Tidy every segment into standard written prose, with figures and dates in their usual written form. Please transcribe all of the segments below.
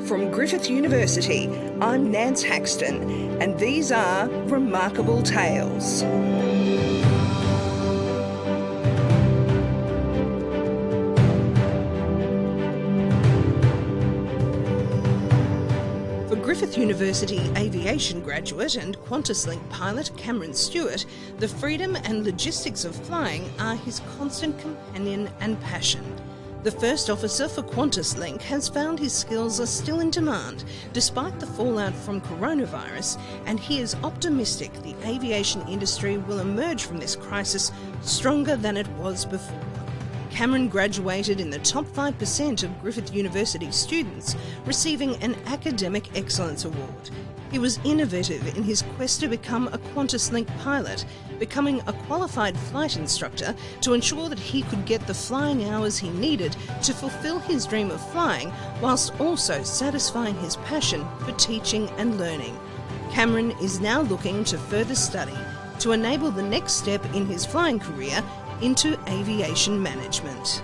From Griffith University, I'm Nance Haxton, and these are Remarkable Tales. For Griffith University aviation graduate and QANTASLink pilot Cameron Stuart, the freedom and logistics of flying are his constant companion and passion. The First Officer for QANTASLink has found his skills are still in demand despite the fallout from coronavirus, and he is optimistic the aviation industry will emerge from this crisis stronger than it was before. Cameron graduated in the top 5% of Griffith University students, receiving an Academic Excellence Award. He was innovative in his quest to become a QANTASLink pilot, becoming a qualified flight instructor to ensure that he could get the flying hours he needed to fulfil his dream of flying, whilst also satisfying his passion for teaching and learning. Cameron is now looking to further study to enable the next step in his flying career into aviation management.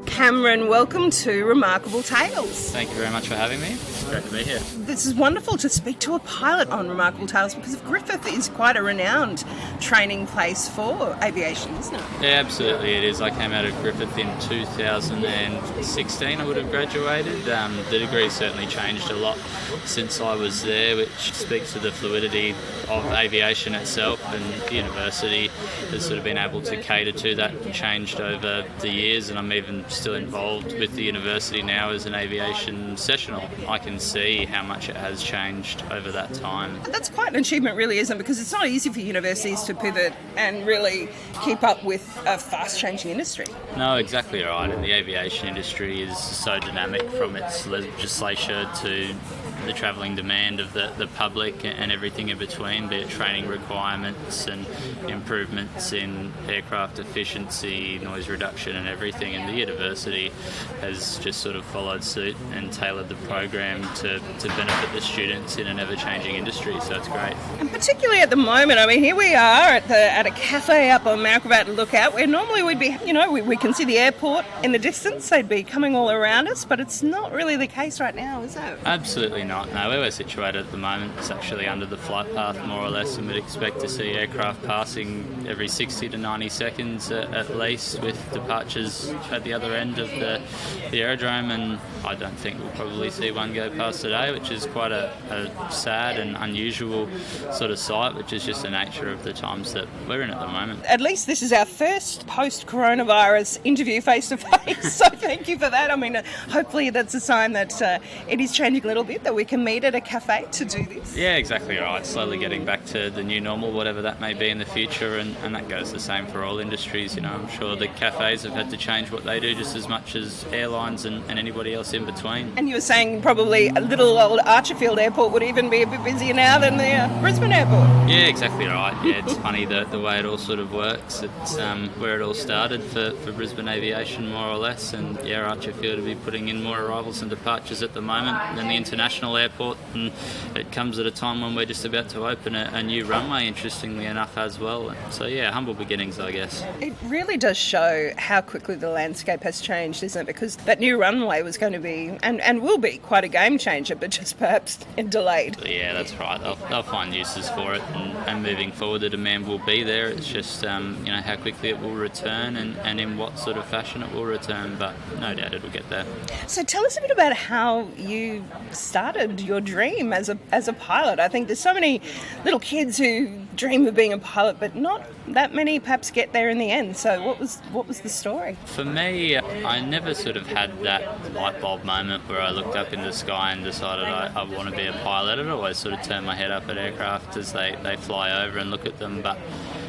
Cameron, welcome to Remarkable Tales. Thank you very much for having me. It's great to be here. This is wonderful to speak to a pilot on Remarkable Tales because Griffith is quite a renowned training place for aviation, isn't it? Yeah, absolutely it is. I came out of Griffith in 2016. I would have graduated. The degree certainly changed a lot since I was there, which speaks to the fluidity of aviation itself, and the university has sort of been able to cater to that and changed over the years, and I'm even still involved with the university now as an aviation sessional. I can see how much it has changed over that time. That's quite an achievement, really, isn't it? Because it's not easy for universities to pivot and really keep up with a fast-changing industry. No, exactly right. And the aviation industry is so dynamic, from its legislature to the travelling demand of the public and everything in between, be it training requirements and improvements in aircraft efficiency, noise reduction and everything. And the university has just sort of followed suit and tailored the program to benefit the students in an ever-changing industry, so it's great. And particularly at the moment, I mean, here we are at a cafe up on Mount Lookout, where normally we'd be, we can see the airport in the distance, they'd be coming all around us, but it's not really the case right now, is it? Absolutely not. No, where we're situated at the moment, it's actually under the flight path more or less, and we'd expect to see aircraft passing every 60 to 90 seconds at least, with departures at the other end of the aerodrome, and I don't think we'll probably see one go past today, which is quite a sad and unusual sort of sight, which is just the nature of the times that we're in at the moment. At least this is our first post-coronavirus interview face-to-face, so thank you for that. I mean, hopefully that's a sign that it is changing a little bit, that we can meet at a cafe to do this. Yeah, exactly right. Slowly getting back to the new normal, whatever that may be in the future, and that goes the same for all industries. I'm sure the cafes have had to change what they do just as much as airlines and anybody else in between. And you were saying probably a little old Archerfield Airport would even be a bit busier now than the Brisbane Airport. Yeah, exactly right. Yeah, it's funny the way it all sort of works. It's where it all started for Brisbane aviation, more or less, and yeah, Archerfield will be putting in more arrivals and departures at the moment than the international airport, and it comes at a time when we're just about to open a new runway, interestingly enough, as well. So yeah, humble beginnings, I guess. It really does show how quickly the landscape has changed, isn't it? Because that new runway was going to be, and will be, quite a game changer, but just perhaps delayed. Yeah, that's right. They'll find uses for it, and moving forward the demand will be there. It's just how quickly it will return and in what sort of fashion it will return, but no doubt it'll get there. So tell us a bit about how you started your dream as a pilot. I think there's so many little kids who dream of being a pilot, but not that many perhaps get there in the end. So what was the story? For me, I never sort of had that light bulb moment where I looked up in the sky and decided I want to be a pilot. I'd always sort of turn my head up at aircraft as they fly over and look at them, but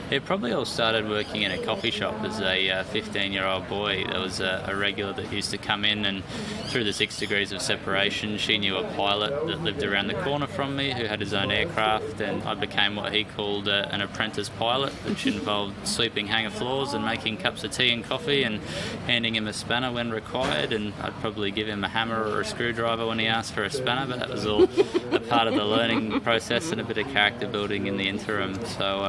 it probably all started working in a coffee shop as a 15-year-old boy. There was a regular that used to come in, and through the 6 degrees of separation, she knew a pilot that lived around the corner from me who had his own aircraft, and I became what he called an apprentice pilot, which involved sweeping hangar floors and making cups of tea and coffee and handing him a spanner when required, and I'd probably give him a hammer or a screwdriver when he asked for a spanner, but that was all a part of the learning process and a bit of character building in the interim. So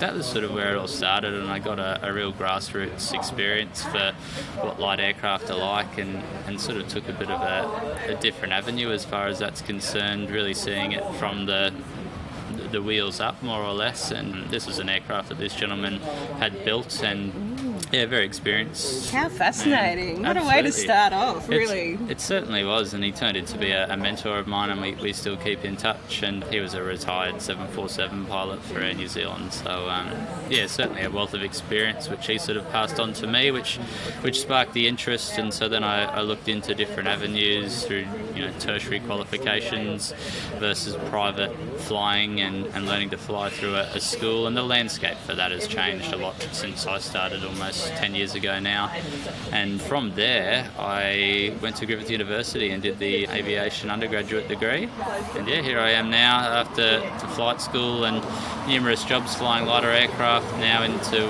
that was sort of where it all started, and I got a real grassroots experience for what light aircraft are like, and sort of took a bit of a different avenue as far as that's concerned, really seeing it from the wheels up, more or less. And this was an aircraft that this gentleman had built, and very experienced. How fascinating. What a way to start off, really. It certainly was, and he turned into be a mentor of mine, and we still keep in touch. And he was a retired 747 pilot for Air New Zealand, so certainly a wealth of experience which he sort of passed on to me, which sparked the interest. And so then I looked into different avenues through tertiary qualifications versus private flying, and learning to fly through a school. And the landscape for that has changed a lot since I started almost 10 years ago now. And from there I went to Griffith University and did the aviation undergraduate degree, and here I am now after flight school and numerous jobs flying lighter aircraft, now into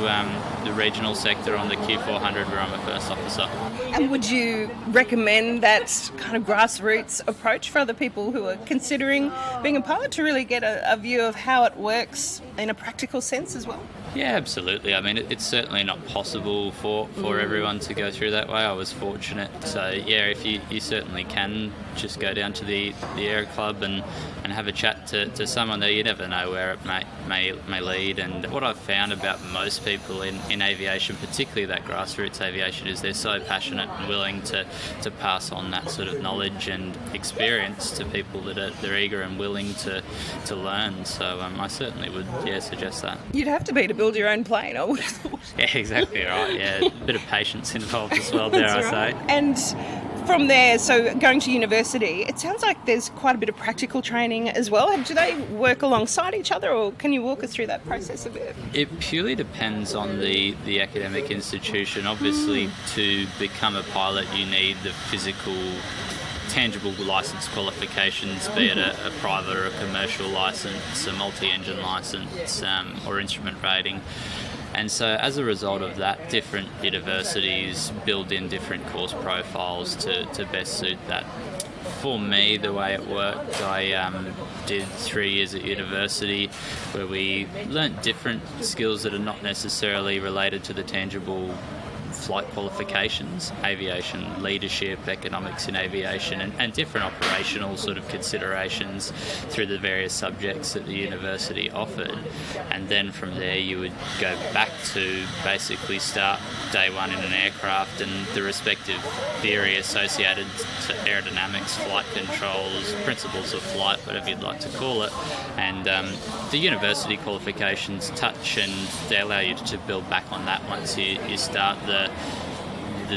the regional sector on the Q400 where I'm a first officer. And would you recommend that kind of grassroots approach for other people who are considering being a pilot, to really get a view of how it works in a practical sense as well? Yeah, absolutely. I mean, it's certainly not possible for everyone to go through that way. I was fortunate. So, if you certainly can just go down to the Air Club and have a chat to someone there. You never know where it may lead. And what I've found about most people in aviation, particularly that grassroots aviation, is they're so passionate and willing to pass on that sort of knowledge and experience to people that they're eager and willing to learn. So I certainly would suggest that. You'd have to be to build your own plane, I would have thought. Yeah, exactly right. Yeah, a bit of patience involved as well, dare I say. And from there, so going to university, it sounds like there's quite a bit of practical training as well. Do they work alongside each other, or can you walk us through that process a bit? It purely depends on the academic institution. Obviously, to become a pilot, you need the physical, tangible licence qualifications, be it a private or a commercial licence, a multi-engine licence, or instrument rating. And so as a result of that, different universities build in different course profiles to best suit that. For me, the way it worked, I did 3 years at university where we learnt different skills that are not necessarily related to the tangible flight qualifications, aviation leadership, economics in aviation, and different operational sort of considerations through the various subjects that the university offered. And then from there you would go back to basically start day one in an aircraft and the respective theory associated to aerodynamics, flight controls, principles of flight, whatever you'd like to call it. And the university qualifications touch, and they allow you to build back on that once you start the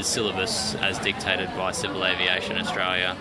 syllabus as dictated by Civil Aviation Australia.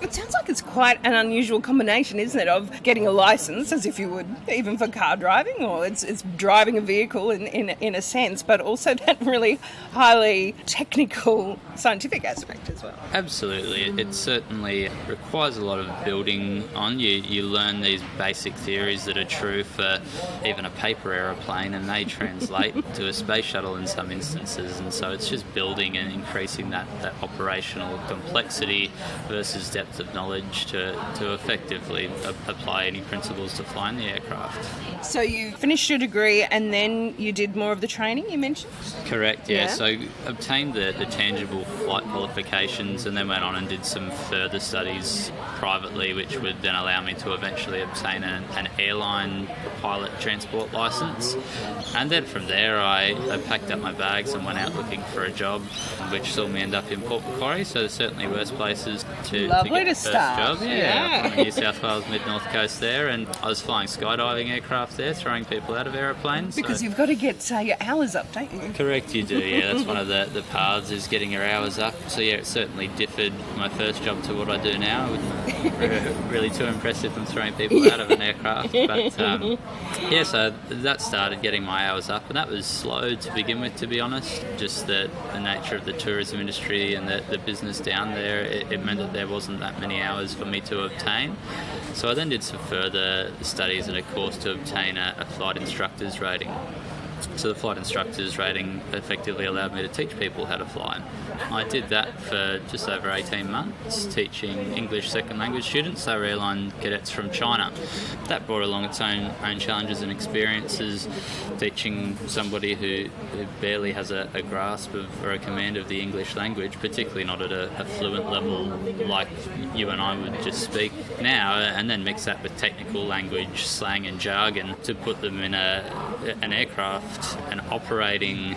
It sounds like it's quite an unusual combination, isn't it, of getting a licence, as if you would even for car driving, or it's driving a vehicle in a sense, but also that really highly technical scientific aspect as well. Absolutely. It certainly requires a lot of building on. You learn these basic theories that are true for even a paper aeroplane, and they translate to a space shuttle in some instances, and so it's just building and increasing that operational complexity versus depth of knowledge to effectively apply any principles to flying the aircraft. So you finished your degree and then you did more of the training, you mentioned? Correct, yeah. So obtained the tangible flight qualifications and then went on and did some further studies privately, which would then allow me to eventually obtain an airline pilot transport licence. And then from there I packed up my bags and went out looking for a job, which saw me end up in Port Macquarie, so there's certainly worse places to get the first job. Yeah. On the New South Wales mid-north coast there, and I was flying skydiving aircraft there, throwing people out of aeroplanes. Because you've got to get your hours up, don't you? Correct, you do, yeah. That's one of the paths, is getting your hours up. So yeah, it certainly differed my first job to what I do now. It wasn't really too impressive from throwing people out of an aircraft. But so that started getting my hours up, and that was slow to begin with, to be honest. Just the nature of the tourism industry and the business down there, it meant that there wasn't that many hours for me to obtain. So I then did some further studies and a course to obtain a flight instructor's rating. So the flight instructor's rating effectively allowed me to teach people how to fly. I did that for just over 18 months, teaching English second language students. They were airline cadets from China. That brought along its own challenges and experiences, teaching somebody who barely has a grasp of or a command of the English language, particularly not at a fluent level like you and I would just speak now, and then mix that with technical language, slang and jargon to put them in an aircraft, an operating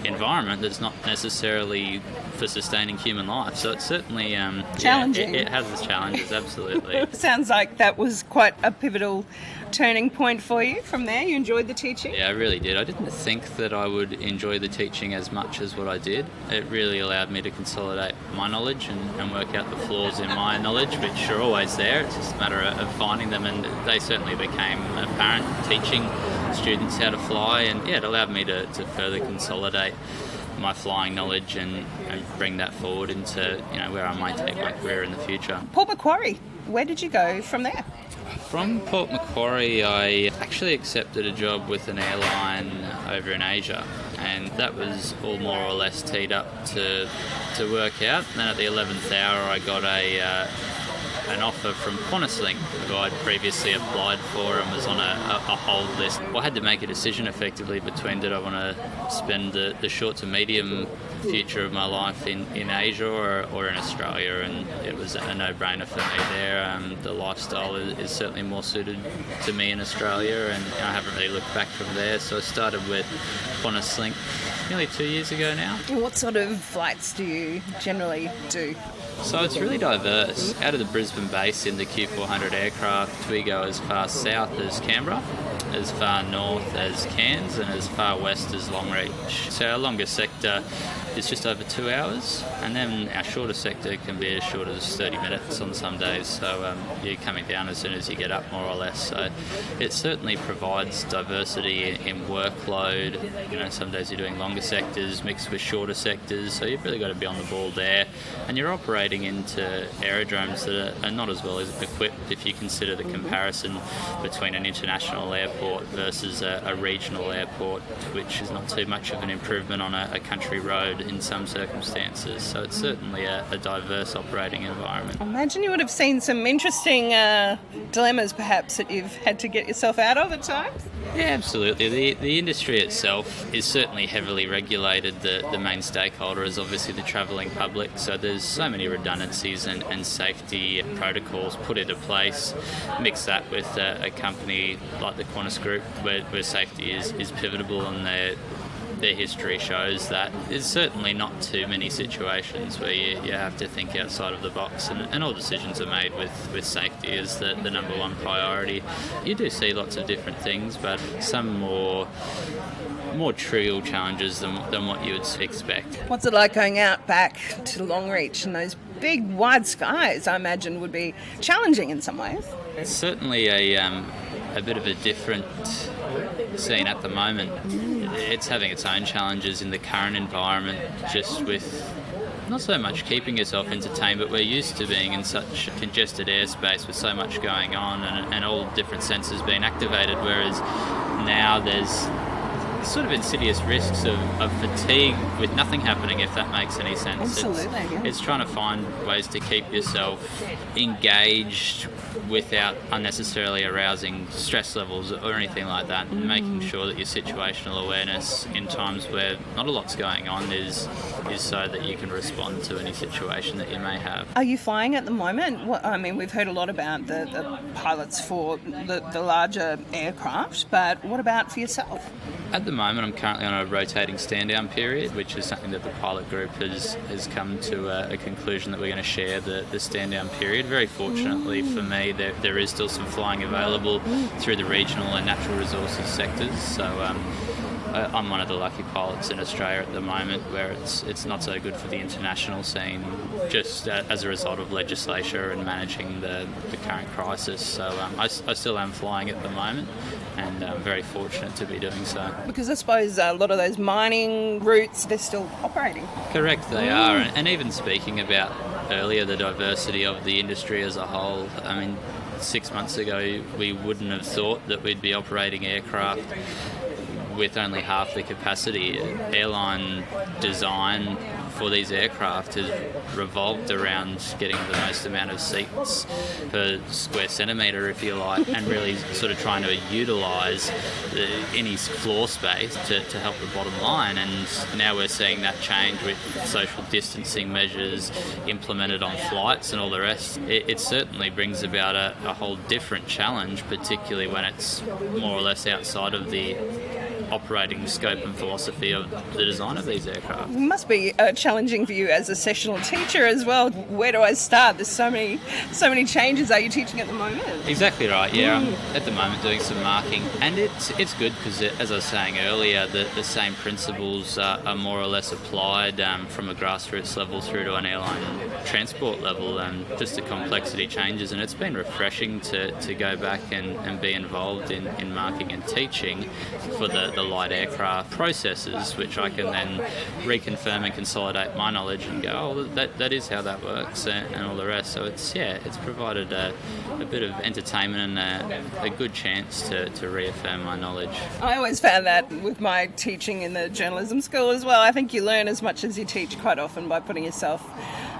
environment that's not necessarily for sustaining human life. So it's certainly challenging. It has its challenges, absolutely. Sounds like that was quite a pivotal turning point for you. From there, you enjoyed the teaching? Yeah, I really did. I didn't think that I would enjoy the teaching as much as what I did. It really allowed me to consolidate my knowledge and work out the flaws in my knowledge, which are always there. It's just a matter of finding them, and they certainly became apparent teaching students how to fly, and yeah, it allowed me to further consolidate my flying knowledge and bring that forward into where I might take my career in the future. Port Macquarie, where did you go from there? From Port Macquarie, I actually accepted a job with an airline over in Asia, and that was all more or less teed up to work out. And then at the 11th hour, I got an offer from QANTASLink, who I'd previously applied for and was on a hold list. Well, I had to make a decision effectively between did I want to spend the short to medium future of my life in Asia or in Australia, and it was a no-brainer for me there. The lifestyle is certainly more suited to me in Australia, and I haven't really looked back from there. So I started with QANTASLink nearly 2 years ago now. What sort of flights do you generally do? So it's really diverse. Out of the Brisbane base in the Q400 aircraft, we go as far south as Canberra, as far north as Cairns, and as far west as Longreach. So our longest sector is just over 2 hours, and then our shorter sector can be as short as 30 minutes on some days. So you're coming down as soon as you get up, more or less. So it certainly provides diversity in workload. Some days you're doing longer sectors mixed with shorter sectors, so you've really got to be on the ball there. And you're operating into aerodromes that are not as well equipped if you consider the comparison between an international airport versus a regional airport, which is not too much of an improvement on a country road in some circumstances. So it's certainly a diverse operating environment. I imagine you would have seen some interesting dilemmas perhaps that you've had to get yourself out of at times. Yeah, absolutely. The industry itself is certainly heavily regulated. The main stakeholder is obviously the travelling public, so there's so many redundancies and safety protocols put into place. Mix that with a company like the Qantas Group where safety is pivotal, and their history shows that there's certainly not too many situations where you have to think outside of the box, and all decisions are made with safety as the number one priority. You do see lots of different things, but some more trivial challenges than what you would expect. What's it like going out back to Longreach and those big wide skies? I imagine would be challenging in some ways. It's certainly a bit of a different scene at the moment. It's having its own challenges in the current environment, just with not so much keeping yourself entertained, but we're used to being in such a congested airspace with so much going on and all different senses being activated, whereas now there's sort of insidious risks of fatigue with nothing happening, if that makes any sense. Absolutely, yeah. It's trying to find ways to keep yourself engaged without unnecessarily arousing stress levels or anything like that, and making sure that your situational awareness in times where not a lot's going on is so that you can respond to any situation that you may have. Are you flying at the moment? We've heard a lot about the pilots for the larger aircraft, but what about for yourself? At the moment, I'm currently on a rotating stand-down period, which is something that the pilot group has come to a conclusion that we're going to share the stand-down period. Very fortunately for me, there is still some flying available through the regional and natural resources sectors. So I'm one of the lucky pilots in Australia at the moment where it's not so good for the international scene, just as a result of legislature and managing the current crisis. So I still am flying at the moment, and I'm very fortunate to be doing so. Because I suppose a lot of those mining routes, they're still operating. Correct, they are. And even speaking about earlier the diversity of the industry as a whole, 6 months ago we wouldn't have thought that we'd be operating aircraft with only half the capacity. Airline design for these aircraft has revolved around getting the most amount of seats per square centimetre, if you like, and really sort of trying to utilise any floor space to help the bottom line. And now we're seeing that change with social distancing measures implemented on flights and all the rest. It certainly brings about a whole different challenge, particularly when it's more or less outside of the operating scope and philosophy of the design of these aircraft. It must be challenging for you as a sessional teacher as well. Where do I start? There's so many changes. Are you teaching at the moment? Exactly right, yeah. I'm at the moment doing some marking, and it's good because, as I was saying earlier, the same principles are more or less applied from a grassroots level through to an airline transport level, and just the complexity changes, and it's been refreshing to go back and be involved in marking and teaching for the light aircraft processes, which I can then reconfirm and consolidate my knowledge and go, oh, that is how that works, and all the rest. So it's provided a bit of entertainment and a good chance to reaffirm my knowledge. I always found that with my teaching in the journalism school as well. I think you learn as much as you teach quite often by putting yourself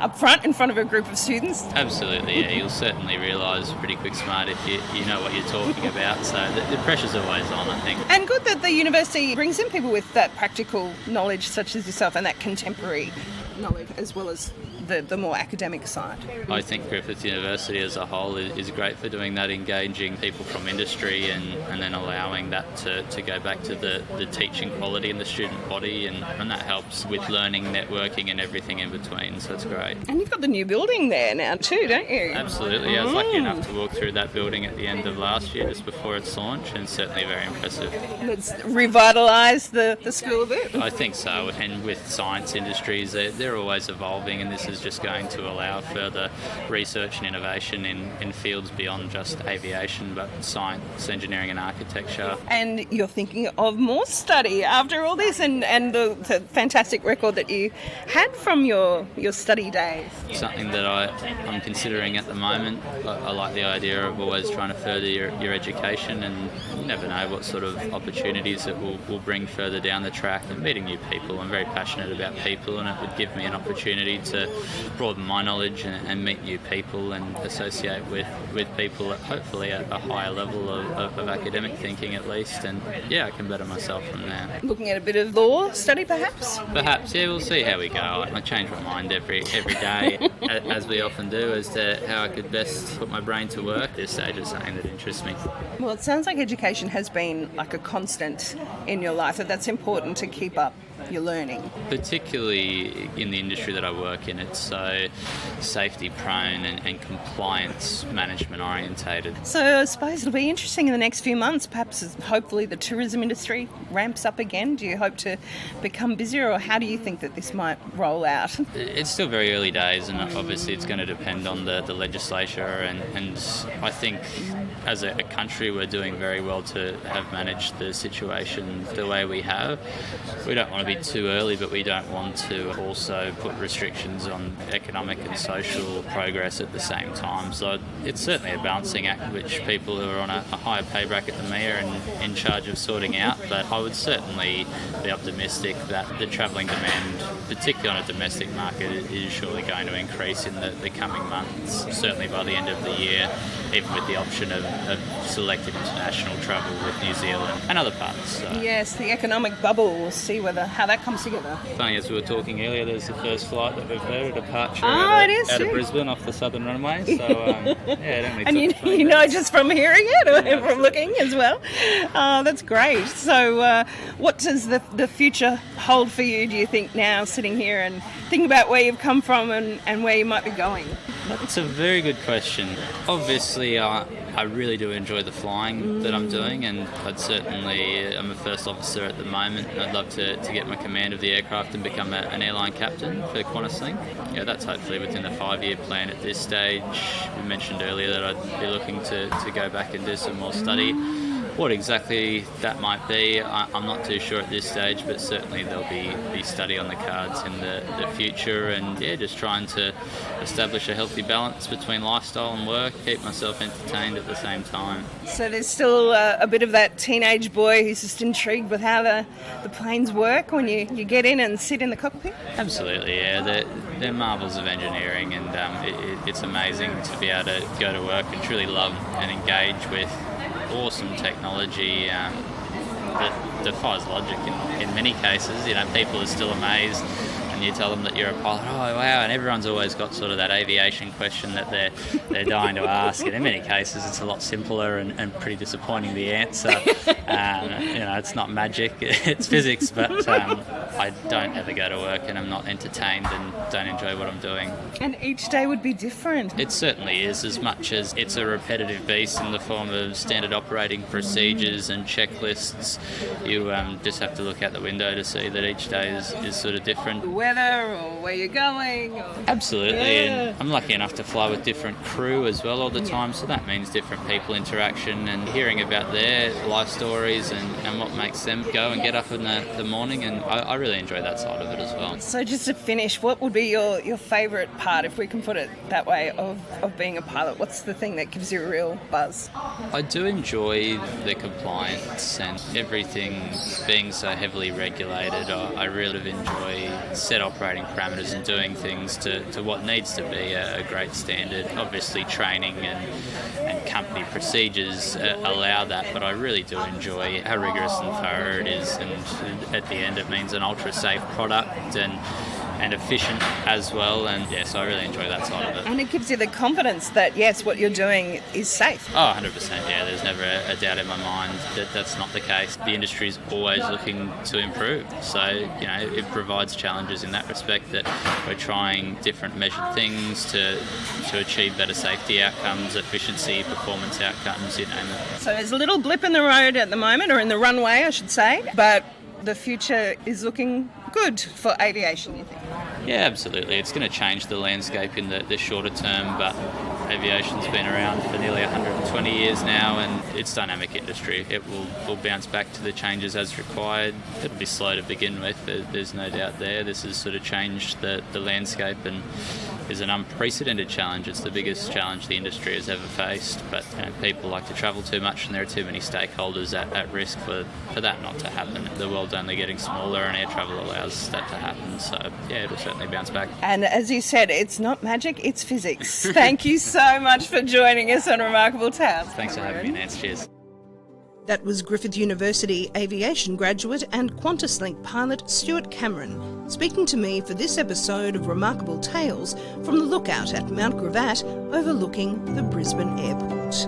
up front in front of a group of students. Absolutely, yeah. You'll certainly realise pretty quick smart if you know what you're talking about. So the pressure's always on, I think. And good that the university brings in people with that practical knowledge such as yourself and that contemporary knowledge as well as the more academic side. I think Griffith University as a whole is great for doing that, engaging people from industry and then allowing that to go back to the teaching quality in the student body, and that helps with learning, networking and everything in between, so it's great. And you've got the new building there now too, don't you? Absolutely, I was lucky enough to walk through that building at the end of last year just before its launch, and certainly very impressive. It's revitalised the school a bit. I think so, and with science industries, they're always evolving, and this is just going to allow further research and innovation in fields beyond just aviation, but science, engineering and architecture. And you're thinking of more study after all this and the fantastic record that you had from your study days. Something that I'm considering at the moment. I like the idea of always trying to further your education, and you never know what sort of opportunities it will bring further down the track, and meeting new people. I'm very passionate about people, and it would give me an opportunity to broaden my knowledge and meet new people and associate with people at hopefully at a higher level of academic thinking at least, and yeah, I can better myself from there. Looking at a bit of law study perhaps? Perhaps, yeah, we'll see how we go. I change my mind every day, as we often do, as to how I could best put my brain to work. This stage is something that interests me. Well, it sounds like education has been like a constant in your life, that's important to keep up your learning. Particularly in the industry that I work in, it's so safety prone and compliance management orientated. So I suppose it'll be interesting in the next few months, perhaps hopefully the tourism industry ramps up again. Do you hope to become busier, or how do you think that this might roll out? It's still very early days, and obviously it's going to depend on the legislature, and I think as a country we're doing very well to have managed the situation the way we have. We don't want to be too early, but we don't want to also put restrictions on economic and social progress at the same time. So it's certainly a balancing act which people who are on a higher pay bracket than me are in charge of sorting out, but I would certainly be optimistic that the travelling demand, particularly on a domestic market, is surely going to increase in the coming months, certainly by the end of the year, even with the option of selected international travel with New Zealand and other parts. So. Yes, the economic bubble, we'll see how that comes together. Funny, as we were talking earlier, there's the first flight that we've heard, a departure out of Brisbane off the southern runway. So, yeah, and you know just from hearing it or from looking as well. That's great. So, what does the future hold for you, do you think, now, sitting here and thinking about where you've come from and where you might be going? That's a very good question. Obviously, I really do enjoy the flying that I'm doing, and I'm a first officer at the moment, and I'd love to get my command of the aircraft and become an airline captain for QANTASLink. Yeah, that's hopefully within the 5-year plan at this stage. We mentioned earlier that I'd be looking to go back and do some more study. What exactly that might be, I'm not too sure at this stage, but certainly there'll be study on the cards in the future, and just trying to establish a healthy balance between lifestyle and work, keep myself entertained at the same time. So there's still a bit of that teenage boy who's just intrigued with how the planes work when you get in and sit in the cockpit? Absolutely, yeah. They're marvels of engineering, and it's amazing to be able to go to work and truly love and engage with awesome technology that defies logic in many cases. People are still amazed and you tell them that you're a pilot, oh wow, and everyone's always got sort of that aviation question that they're dying to ask, and in many cases it's a lot simpler and pretty disappointing, the answer. It's not magic, it's physics, but I don't ever go to work and I'm not entertained and don't enjoy what I'm doing. And each day would be different. It certainly is, as much as it's a repetitive beast in the form of standard operating procedures and checklists. You just have to look out the window to see that each day is sort of different. The weather or where you're going. Absolutely, Yeah. and I'm lucky enough to fly with different crew as well all the time, so that means different people interaction and hearing about their life stories and what makes them go and get up in the morning, and I really enjoy that side of it as well. So just to finish, what would be your favourite part, if we can put it that way, of being a pilot? What's the thing that gives you a real buzz? I do enjoy the compliance and everything being so heavily regulated. I really enjoy set operating parameters and doing things to what needs to be a great standard. Obviously training and company procedures allow that, but I really do enjoy how rigorous and thorough it is, and at the end it means an ultra safe product and efficient as well, and yes, I really enjoy that side of it. And it gives you the confidence that yes, what you're doing is safe. Oh, 100%, yeah, there's never a doubt in my mind that that's not the case. The industry is always looking to improve, so it provides challenges in that respect, that we're trying different measured things to achieve better safety outcomes, efficiency, performance outcomes, you name it. So there's a little blip in the road at the moment, or in the runway I should say, but the future is looking good for aviation, you think? Yeah, absolutely. It's going to change the landscape in the shorter term, but aviation's been around for nearly 120 years now, and it's a dynamic industry. It will bounce back to the changes as required. It'll be slow to begin with, there's no doubt there. This has sort of changed the landscape and is an unprecedented challenge. It's the biggest challenge the industry has ever faced, but people like to travel too much and there are too many stakeholders at risk for that not to happen. The world's only getting smaller and air travel allows that to happen, so yeah, it'll certainly bounce back. And as you said, it's not magic, it's physics. Thank you so much for joining us on Remarkable Tales. Thanks for having me, Nance. Cheers. That was Griffith University aviation graduate and QANTASLink pilot Stuart Cameron speaking to me for this episode of Remarkable Tales from the lookout at Mount Gravatt overlooking the Brisbane Airport.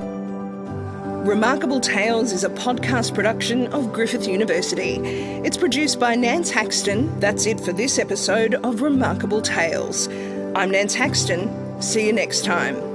Remarkable Tales is a podcast production of Griffith University. It's produced by Nance Haxton. That's it for this episode of Remarkable Tales. I'm Nance Haxton. See you next time.